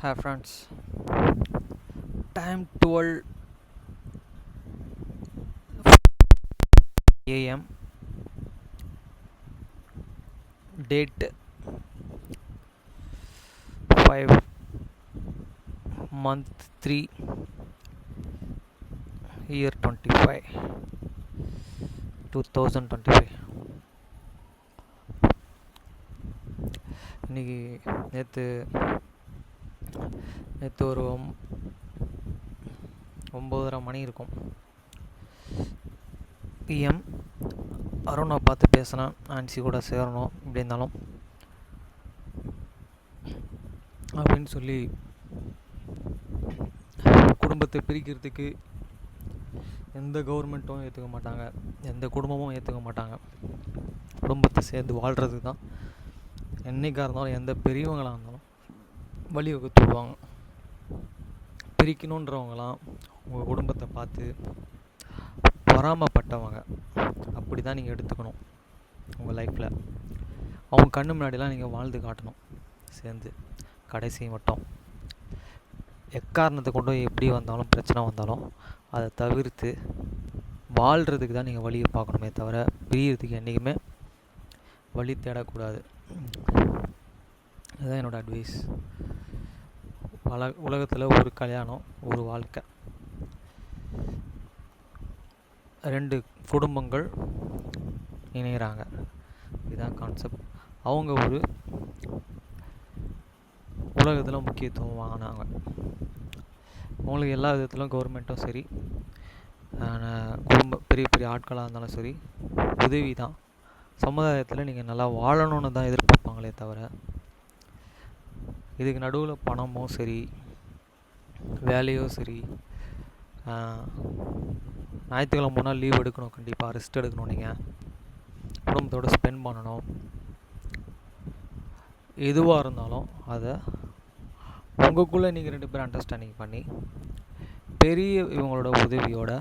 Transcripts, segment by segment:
Hi friends, time 12 a.m. Date 5 month 3 year 25 2025. இன்னைக்கு நேற்று நேற்று ஒரு 9:30 மணி இருக்கும் பிஎம். அருணை பார்த்து பேசினேன், ஆன்சி கூட சேரணும் இப்படி இருந்தாலும் அப்படின்னு சொல்லி குடும்பத்தை பிரிக்கிறதுக்கு எந்த கவர்மெண்ட்டும் ஏற்றுக்க மாட்டாங்க, எந்த குடும்பமும் ஏற்றுக்க மாட்டாங்க. குடும்பத்தை சேர்ந்து வாழ்கிறது தான் என்றைக்காக இருந்தாலும் எந்த பெரியவங்களாக இருந்தாலும் வழி வகுத்து விடுவாங்க. பிரிக்கணுன்றவங்களாம் உங்கள் குடும்பத்தை பார்த்து பொறாமப்பட்டவங்க, அப்படி தான் நீங்கள் எடுத்துக்கணும். உங்கள் லைஃப்பில் அவங்க கண்ணு முன்னாடிலாம் நீங்கள் வாழ்ந்து காட்டணும் சேர்ந்து. கடைசி மட்டும் எக்காரணத்தை கொண்டு எப்படி வந்தாலும் பிரச்சனை வந்தாலும் அதை தவிர்த்து வாழ்கிறதுக்கு தான் நீங்கள் வழியை பார்க்கணுமே தவிர பிரியறதுக்கு என்றைக்குமே வழி தேடக்கூடாது. அதுதான் என்னோடய அட்வைஸ். உலகத்தில் ஒரு கல்யாணம், ஒரு வாழ்க்கை, 2 குடும்பங்கள் இணைகிறாங்க, இதுதான் கான்செப்ட். அவங்க ஒரு உலகத்தில் முக்கியத்துவம் வாங்கினாங்க. அவங்களுக்கு எல்லா விதத்திலும் கவர்மெண்ட்டும் சரி, பெரிய பெரிய ஆட்களாக இருந்தாலும் சரி, உதவி தான். சமுதாயத்தில் நீங்கள் நல்லா வாழணும்னு தான் எதிர்பார்ப்பாங்களே தவிர இதுக்கு நடுவில் பணமோ சரி, வேலையோ சரி, ஞாயிற்றுக்கிழமை 3 நாள் லீவ் எடுக்கணும், கண்டிப்பாக ரெஸ்ட் எடுக்கணும், நீங்கள் குடும்பத்தோடு ஸ்பெண்ட் பண்ணணும். எதுவாக இருந்தாலும் அதை உங்களுக்குள்ளே நீங்கள் 2 பேரும் அண்டர்ஸ்டாண்டிங் பண்ணி பெரிய இவங்களோட உதவியோடு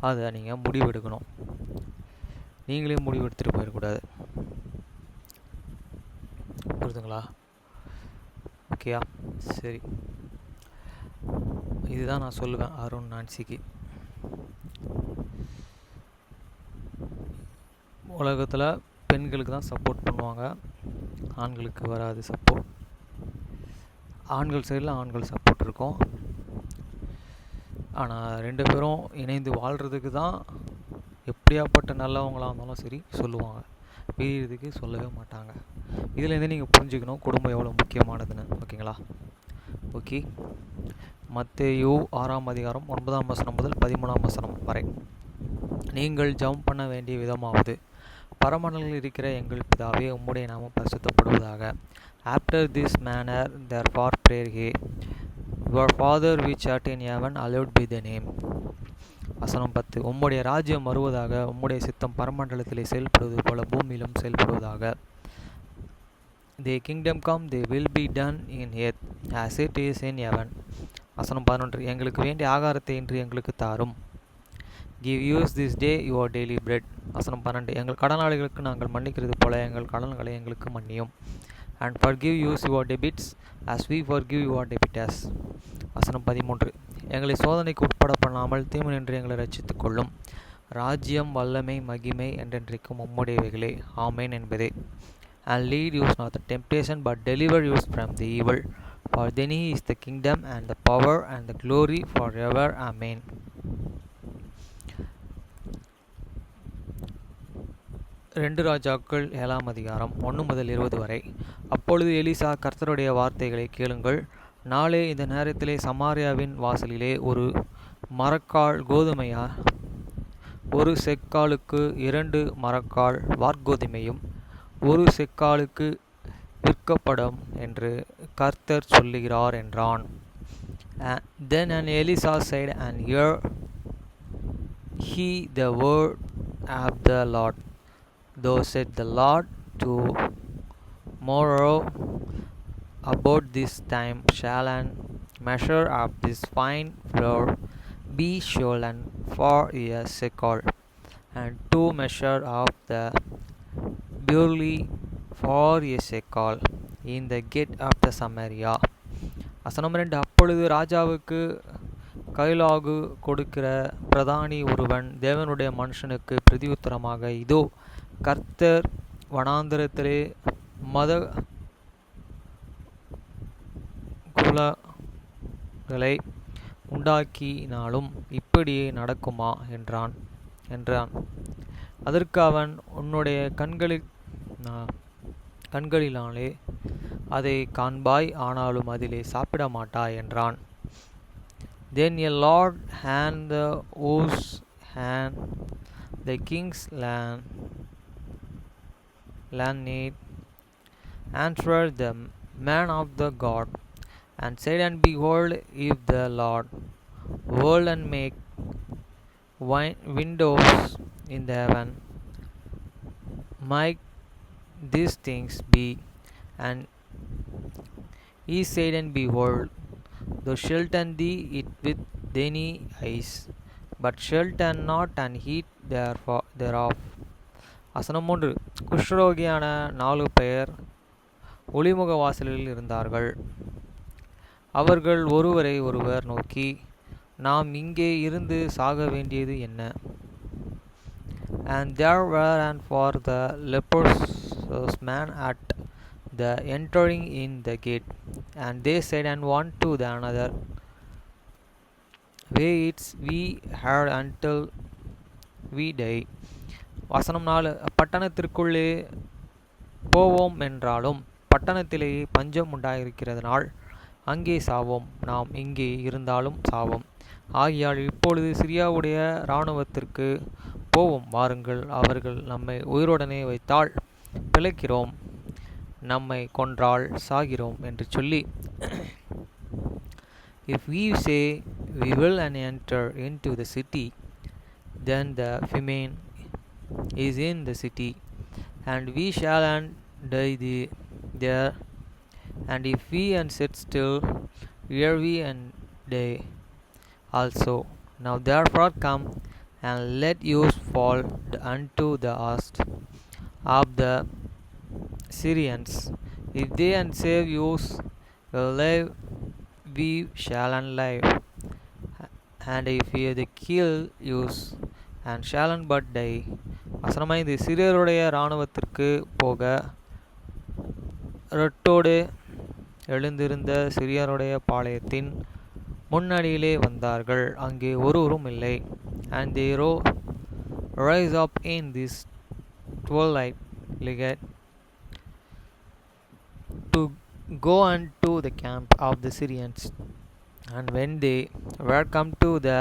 அதை நீங்கள் முடிவெடுக்கணும். நீங்களே முடிவெடுத்துட்டு போயிடக்கூடாது. புரியுதுங்களா? ஓகேயா? சரி, இதுதான் நான் சொல்லுவேன் அருண் நான்சிக்கு. உலகத்தில் பெண்களுக்கு தான் சப்போர்ட் பண்ணுவாங்க, ஆண்களுக்கு வராது சப்போர்ட். ஆண்கள் சைடில் ஆண்கள் சப்போர்ட் இருக்கும். ஆனால் 2 பேரும் இணைந்து வாழ்கிறதுக்கு தான் எப்படியாப்பட்ட நல்லவங்களாக இருந்தாலும் சரி சொல்லுவாங்க, பிரியறதுக்கு சொல்லவே மாட்டாங்க. இதுலேருந்து நீங்கள் புரிஞ்சுக்கணும் குடும்பம் எவ்வளோ முக்கியமானதுன்னு. ஓகேங்களா? ஓகே. மத்தேயு 6ஆம் அதிகாரம் 9ஆம் வசனம் முதல் 13ஆம் வசனம் வரை. நீங்கள் ஜெபம் பண்ண வேண்டிய விதமாவது, பரமண்டலங்களில் இருக்கிற எங்கள் பிதாவே, உம்முடைய நாமம் பரிசுத்தப்படுவதாக. After this manner therefore pray ye, your Father which art in heaven, hallowed be thy name. வசனம் 10. உம்முடைய ராஜ்யம் வருவதாக, உம்முடைய சித்தம் பரமண்டலத்திலே செயல்படுவது போல பூமியிலும் செயல்படுவதாக. Thy kingdom come, thy will be done in earth as it is in heaven. வசனம் 11. எங்களுக்கு வேண்டிய ஆகாரத்தை இன்று எங்களுக்கு தாரும். Give us this day your daily bread. வசனம் 12. எங்கள் கடனாளிகளுக்கு நாங்கள் மன்னிக்கிறது போல எங்கள் கடன்களை எங்களுக்கு மன்னியும். And forgive us your debits as we forgive your debtors. வசனம் 13. எங்களை சோதனைக்கு உட்பட பண்ணாமல் தீமையின்றி எங்களை ரட்சித்துக் கொள்ளும். ராஜ்யம், வல்லமை, மகிமை என்றென்றைக்கும் உம்முடையவைகளே, ஆமேன் என்பதே. And lead us not the temptation, but deliver us from the evil. For thine is the kingdom and the power and the glory forever. Amen. ரெண்டு ராஜாக்கள் 7ஆம் அதிகாரம் 1 முதல் 20 வரை. அப்பொழுது எலிசா, கர்த்தருடைய வார்த்தைகளை கேளுங்கள். நாளே இந்த நேரத்திலே சமாரியாவின் வாசலிலே ஒரு மரக்கால் கோதுமையா, ஒரு செக்காலுக்கு 2 மரக்கால் வார்கோதுமையும் 1 செக்காலுக்கு விற்கப்படும் என்று கர்த்தர் சொல்லுகிறார் என்றான். Then an Elisha said, and hear he the word of the Lord. Thus said the Lord, tomorrow about this time shall an measure of this fine flour be stolen for a shekel, and 2 measures of the barley for a shekel in the gate of the Samaria. வசனம் 2. அப்பொழுது ராஜாவுக்கு கைலாகு கொடுக்கிற பிரதானி ஒருவன் தேவனுடைய மனுஷனுக்கு பிரதியுத்தரமாக, இதோ கர்த்தர் வனாந்தரத்திலே மத குலங்களை உண்டாக்கினாலும் இப்படியே நடக்குமா என்றான். அதற்கு அவன், உன்னுடைய கண்களினாலே அதை காண்பாய், ஆனாலும் அதிலே சாப்பிட மாட்டாய் என்றான். Then a Lord and the whose hand the king's landmaid answered the man of the God and said, and behold, if the Lord will and make windows in the heaven, might these things be? And he said, and behold, thou shalt and thee eat with thine eyes, but shalt and not and eat thereof. வசனம் 3. குஷ்டரோகியான 4 பேர் ஒளிமுக வாசலில் இருந்தார்கள். அவர்கள் ஒருவரை ஒருவர் நோக்கி, நாம் இங்கே இருந்து சாக வேண்டியது என்ன? And there were and for the leprous man at the entering in the gate, and they said and one to the another, wait we here until we die. வசனம் 4. பட்டணத்திற்குள்ளே போவோம் என்றாலும் பட்டணத்திலேயே பஞ்சம் உண்டாயிருக்கிறதுனால் அங்கே சாவோம், நாம் இங்கே இருந்தாலும் சாவோம். ஆகையால் இப்பொழுது சிரியாவுடைய இராணுவத்திற்கு போவோம் வாருங்கள், அவர்கள் நம்மை உயிருடனே வைத்தால் பிழைக்கிறோம், நம்மை கொன்றால் சாகிறோம் என்று சொல்லி, if we say we will and enter into the city, then the famine is in the city, and we shall and die there, and if we and sit still, here we and die also. Now therefore come, and let yours fall unto the host of the Syrians. If they and save yours will live, we shall and live, and if they kill yours and shall and but die. வசனம் 5. சிறியருடைய இராணுவத்திற்கு போக இரட்டோடு எழுந்திருந்த சிறியருடைய பாளையத்தின் முன்னணியிலே வந்தார்கள், அங்கே ஒருவரும் இல்லை. And they rise up in this twilight to go unto the camp of the Syrians. And when they were come to the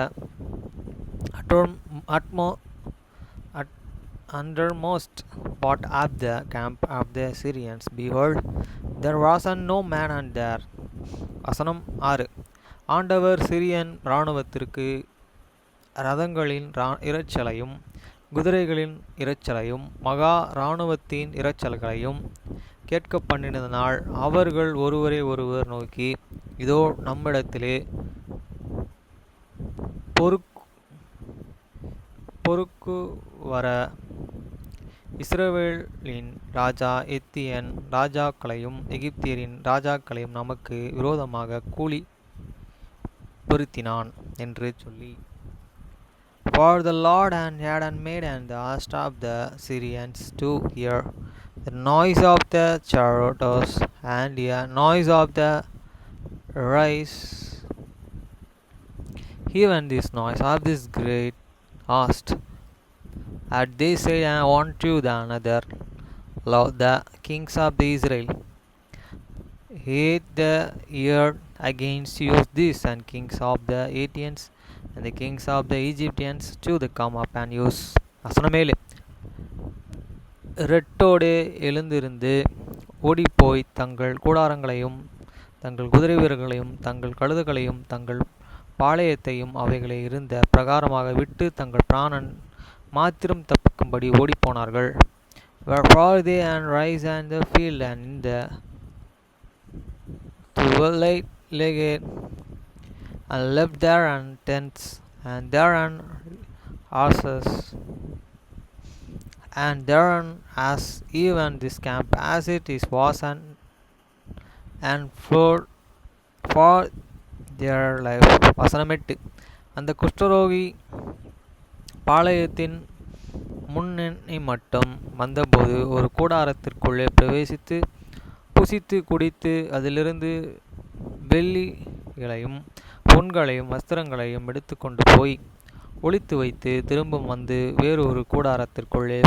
undermost part of the camp of the Syrians, behold, there was no man and there. வசனம் 6. ஆண்டவர் Syrian இராணுவத்திற்கு இரதங்களின் இரைச்சலையும் குதிரைகளின் இரைச்சலையும் மகா இராணுவத்தின் இரைச்சல்களையும் கேட்க பண்ணினதனால் அவர்கள் ஒருவரை ஒருவர் நோக்கி, இதோ நம்மிடத்திலே பொறுக்கு வர இஸ்ரவேலின் ராஜா எத்தியன் ராஜாக்களையும் எகிப்தியரின் ராஜாக்களையும் நமக்கு விரோதமாக கூலி பொருத்தினான் என்று சொல்லி, for the Lord had made and the host of the Syrians to hear the noise of the chariots and the noise of the rise, even this noise of this great host. And they said one to the another, lo, the kings of the Israel hate the earth against you this, and kings of the Hittites and the kings of the Egyptians to the come up and use. வசனம் 7. இரட்டோடு எழுந்திருந்து ஓடிப்போய் தங்கள் கூடாரங்களையும் தங்கள் குதிரை வீரர்களையும் தங்கள் கழுதுகளையும் தங்கள் பாளையத்தையும் அவைகளை இருந்த பிரகாரமாக விட்டு தங்கள் பிராணன் மாத்திரம் தப்பிக்கும்படி ஓடிப்போனார்கள். Wherefore they and rise and the field and in the twilight legate and left there and tents and there and horses and there as even this camp as it is was and flowed for their life. வசனம் 8. அந்த குஷ்டரோகி பாளையத்தின் முன்னணி மட்டும் வந்தபோது ஒரு கூடாரத்திற்குள்ளே பிரவேசித்து புசித்து குடித்து அதிலிருந்து வெள்ளிகளையும் பொன்களையும் வஸ்திரங்களையும் எடுத்து கொண்டு போய் ஒளித்து வைத்து திரும்பவும் வந்து வேறொரு கூடாரத்திற்குள்ளே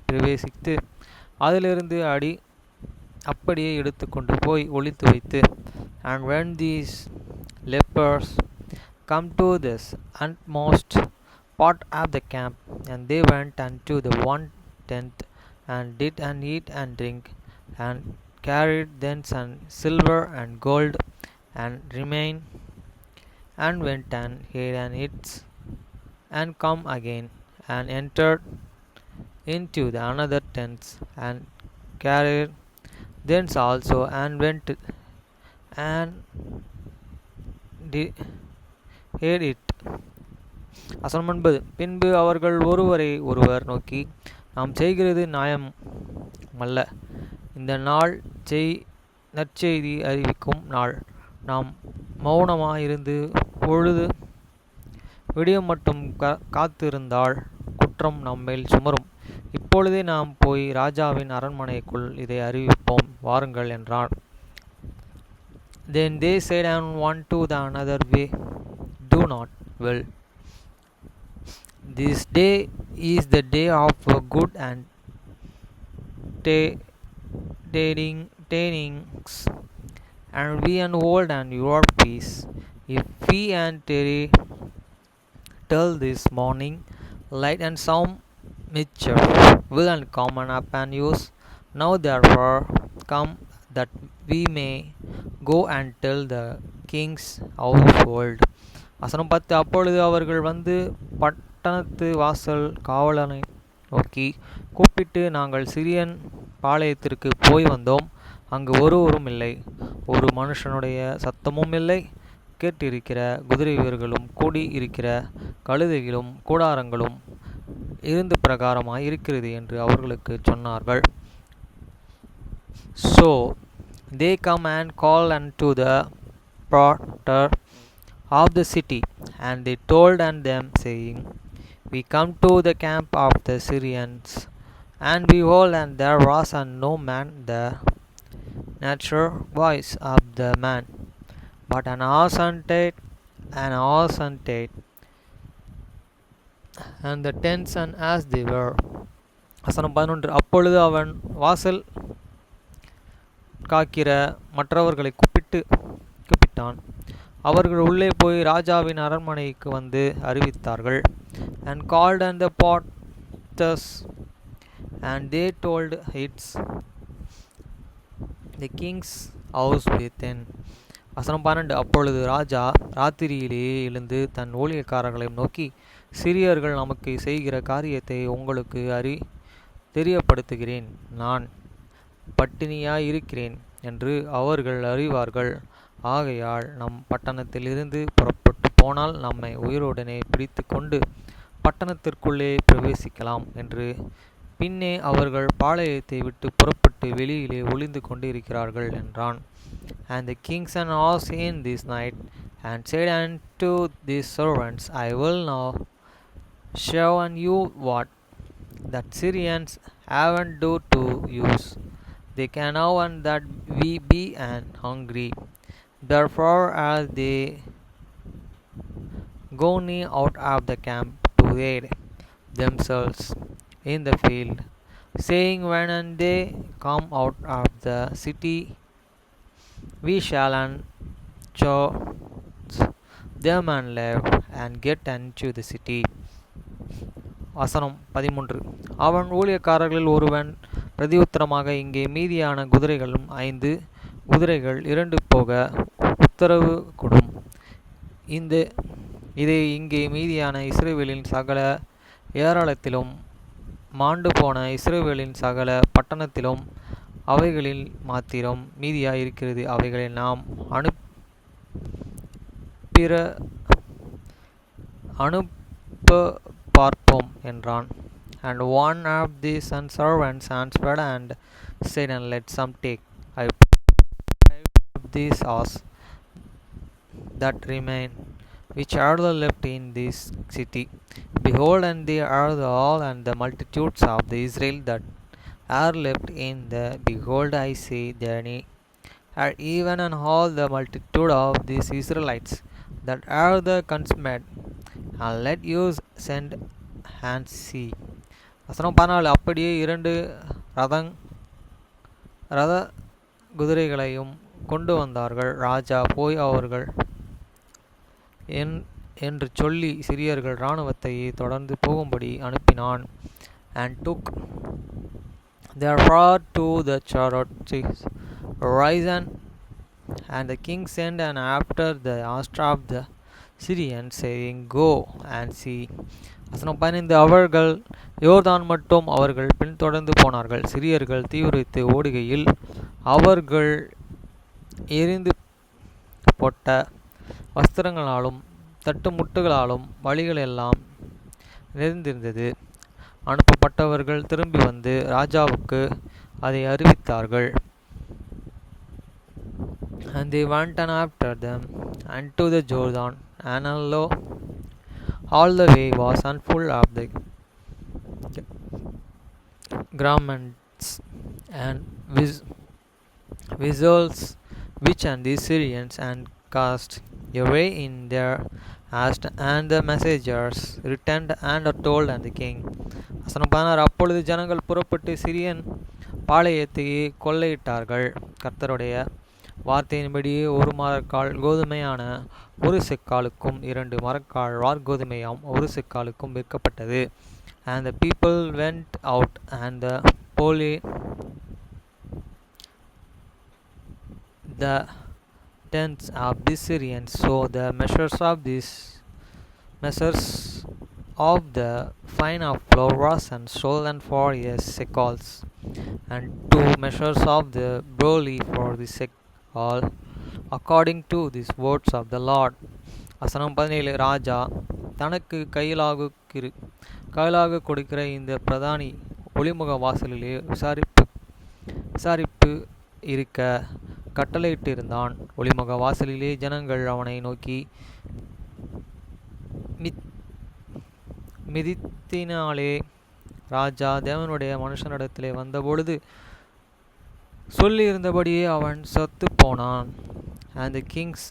பிரவேசித்து அதிலிருந்து அப்படியே எடுத்து கொண்டு போய் ஒளித்து வைத்து, and when these lepers come to this utmost part of the camp, and they went unto the one tent, and did and eat and drink, and carried thence and silver and gold, and remained, and went and hid and eat, and come again, and entered into the another tents, and carried thence also, and went and hid it. வசனம் 9. பின்பு அவர்கள் ஒருவரை ஒருவர் நோக்கி, நாம் செய்கிறது நியாயமல்ல. இந்த நாள் நற்செய்தி அறிவிக்கும் நாள். நாம் மௌனமாயிருந்து பொழுது விடியும் மட்டும் காத்திருந்தால் குற்றம் நம்மேல் சுமரும். இப்பொழுதே நாம் போய் ராஜாவின் அரண்மனைக்குள் இதை அறிவிப்போம், வாருங்கள் என்றான். Then they said one to the another, we do not well. This day is the day of good and tidings, and we unhold and your peace. If we and tarry till this morning, light and some mischief will come upon us. Now therefore come, that we may go and tell the king's household. வசனம் 10. அப்பொழுது அவர்கள் வந்து பட்டணத்து வாசல் காவலனை நோக்கி கூப்பிட்டு, நாங்கள் Syrian பாளையத்திற்கு போய் வந்தோம், அங்கு ஒருவரும் இல்லை, ஒரு மனுஷனுடைய சத்தமும் இல்லை, கேட்டிருக்கிற குதிரை வீரர்களும் கூடி இருக்கிற கழுதைகளும் கூடாரங்களும் இருந்து பிரகாரமாய் இருக்கிறது என்று அவர்களுக்கு சொன்னார்கள். So they come and call unto the porter of the city, and they told unto them, saying, we come to the camp of the Syrians, and behold, and there was no man there, neither voice of the man, but an horse and the tents and as they were. வசனம் 11. அப்பொழுது அவன் வாசல் காக்கிற மற்றவர்களை கூப்பிட்டான். அவர்கள் உள்ளே போய் ராஜாவின் அரண்மனைக்கு வந்து அறிவித்தார்கள். And called and the porters, and they told it the king's house within. வசனம் 12. அப்பொழுது ராஜா ராத்திரியிலேயே எழுந்து தன் ஊழியக்காரர்களை நோக்கி, சிரியர்கள் நமக்கு செய்கிற காரியத்தை உங்களுக்கு தெரியப்படுத்துகிறேன். நான் பட்டினியாயிருக்கிறேன் என்று அவர்கள் அறிவார்கள். ஆகையால் நம் பட்டணத்திலிருந்து புறப்பட்டு போனால் நம்மை உயிருடனே பிடித்து கொண்டு பட்டணத்திற்குள்ளே பிரவேசிக்கலாம் என்று. பின்னே அவர்கள் பாளையத்தை விட்டு புறப்பட்டு வெளியிலே ஒளிந்து கொண்டு இருக்கிறார்கள் என்றான். And the king son was in this night, and said unto these servants, I will now show unto you what that Syrians haven't do to use. They can now and that we be and hungry. Therefore as they go near out of the camp to hide themselves in the field, saying, when and they come out of the city, we shall unchoose them and live and get into the city. வசனம் 13. அவன் ஊழியக்காரர்களில் ஒருவன் பிரதியுத்தரமாக, இங்கே மீதியான குதிரைகளும் 5 குதிரைகள் 2 போக உத்தரவு கொடும். இதை இங்கே மீதியான இஸ்ரவேலின் சகல ஏராளத்திலும் மாண்டு போன இஸ்ரவேலின் சகல பட்டணத்திலும் அவைகளில் மாத்திரம் மீதியாய் இருக்கிறது. அவைகளை நாம் அனுப்ப பார்ப்போம் என்றான். And one of the servants answered and said, and let some take, I of this horse, that remain, which are the left in this city. Behold, and they are the all and the multitudes of the Israel that are left in the. Behold, I say their are even and all the multitude of these Israelites that are the consummate, and let you send and see. வசனம் 14. அப்படியே 2 ரத குதிரைகளையும் கொண்டு வந்தார்கள். ராஜா போய் அவர்கள் என்று சொல்லி சிரியர்கள் இராணுவத்தை தொடர்ந்து போகும்படி அனுப்பினான். And took therefore to the chariots risen, and the king sent and after the host of the Syrians, saying, Go and see. வசனம் 15. அவர்கள் யோர்தான் மட்டும் அவர்கள் பின்தொடர்ந்து போனார்கள். சிரியர்கள் தீவிரித்து ஓடுகையில் அவர்கள் எரிந்து போட்ட வஸ்திரங்களாலும் தட்டுமுட்டுகளாலும் வழிகள் எல்லாம் நிறைந்திருந்தது. அனுப்பப்பட்டவர்கள் திரும்பி வந்து ராஜாவுக்கு அதை அறிவித்தார்கள். And they went and after them unto the Jordan, and lo, all the way was full of the garments and vessels which and the Syrians and cast away in their haste. And the messengers returned and told and the king. வசனம் 16. அப்பொழுது ஜனங்கள் புறப்பட்டு Syrian பாளையத்தை கொள்ளையிட்டார்கள். கர்த்தருடைய வார்த்தையின்படியே 1 மரக்கால் கோதுமையான 1 செக்காலுக்கும் 2 மரக்கால் வார்கோதுமையாம் 1 செக்காலுக்கும் விற்கப்பட்டது. And the people went out and the tents of the Syrians. So the measures of the fine of flour was and stolen for a shekels, and 2 measures of the barley for the shekel, according to these words of the Lord. வசனம் 17. ராஜா தனக்கு கையிலாக கொடுக்கிற இந்த பிரதானி ஒளிமுக வாசலிலே விசாரிப்பு இருக்க கட்டளையிட்டு இருந்தான். ஒளிமுக வாசலிலே ஜனங்கள் அவனை நோக்கி மிதித்தினாலே ராஜா தேவனுடைய மனுஷனிடத்திலே வந்தபொழுது சொல்லியிருந்தபடியே அவன் செத்து போனான். And the kings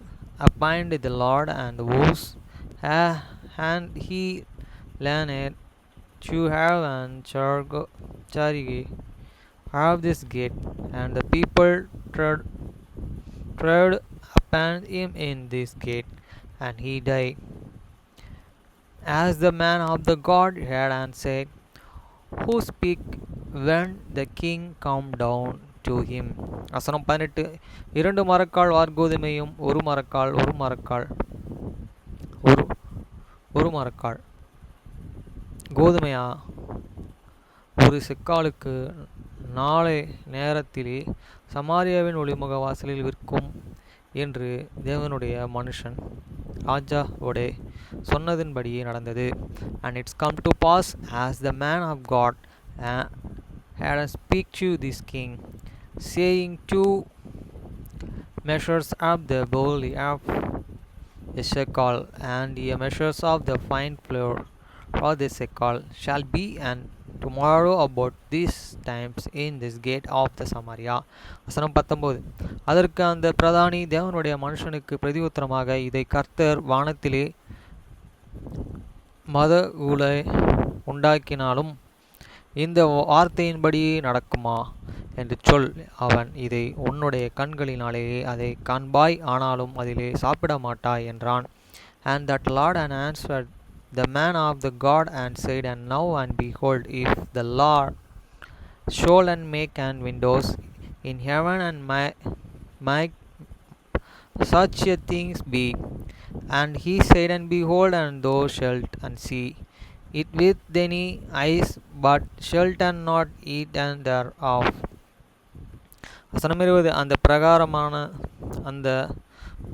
appointed the Lord and whose hand he leaned to have and charge of this gate, and the people trod upon him in this gate, and he died. As the man of the God heard and said, Who speak when the king come down to him? வசனம் 18. 2 மரக்கால் வார்கோதுமையும் 1 மரக்கால் கோதுமையா 1 செக்காலுக்கு நாளை நேரத்திலே சமாரியாவின் ஒளிமுக வாசலில் விற்கும் என்று தேவனுடைய மனுஷன் ராஜாவோடே சொன்னதின்படியே நடந்தது. And it's come to pass as the man of God had speak to this king, saying, 2 measures of the barley of a shekel, and a measures of the fine flour for the shekel shall be, and tomorrow about these times in this gate of the Samaria. வசனம் 19. அதற்கு அந்த பிரதானி தேவனுடைய மனுஷனுக்கு பிரதியுத்தரமாக, இதை கர்த்தர் வானத்திலே மதகுலை உண்டாக்கினாலும் இந்த வார்த்தையின்படி நடக்குமா என்று சொல். அவன், இதை உன்னுடைய கண்களினாலேயே அதை காண்பாய், ஆனாலும் அதிலே சாப்பிட மாட்டாய் என்றான். And that Lord and answered the man of the God and said, And now and behold, if the Lord shall and make and windows in heaven and make such a things be. And he said, And behold, and thou shalt and see it with thine eyes, but shalt and not eat and thereof. வசனம் 20. அந்த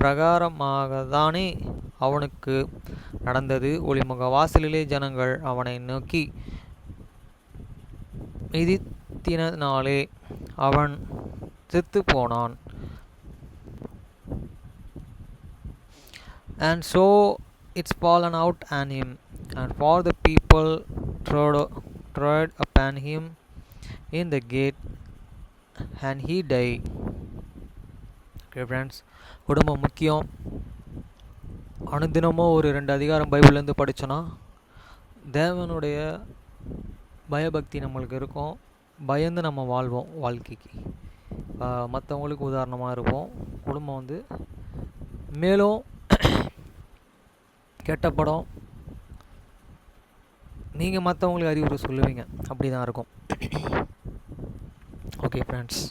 பிரகாரமாகத்தானே அவனுக்கு நடந்தது. ஒளிமுக வாசலிலே ஜனங்கள் அவனை நோக்கி மிதித்தினாலே அவன் செத்து போனான். And so it's fallen out on him, and for the people trod upon him in the gate, and he died. Okay friends, குடும்பம் முக்கியம். அனுதினமும் ஒரு 2 அதிகாரம் பைபிள்லேருந்து படித்தோன்னா தேவனுடைய பயபக்தி நம்மளுக்கு இருக்கும். பயந்து நம்ம வாழ்வோம் வாழ்க்கைக்கு. மற்றவங்களுக்கு உதாரணமாக இருப்போம். குடும்பம் வந்து மேலும் கெட்ட படம் நீங்கள் மற்றவங்களுக்கு அறிவுரை சொல்லுவீங்க. அப்படி தான் இருக்கும். Okay friends.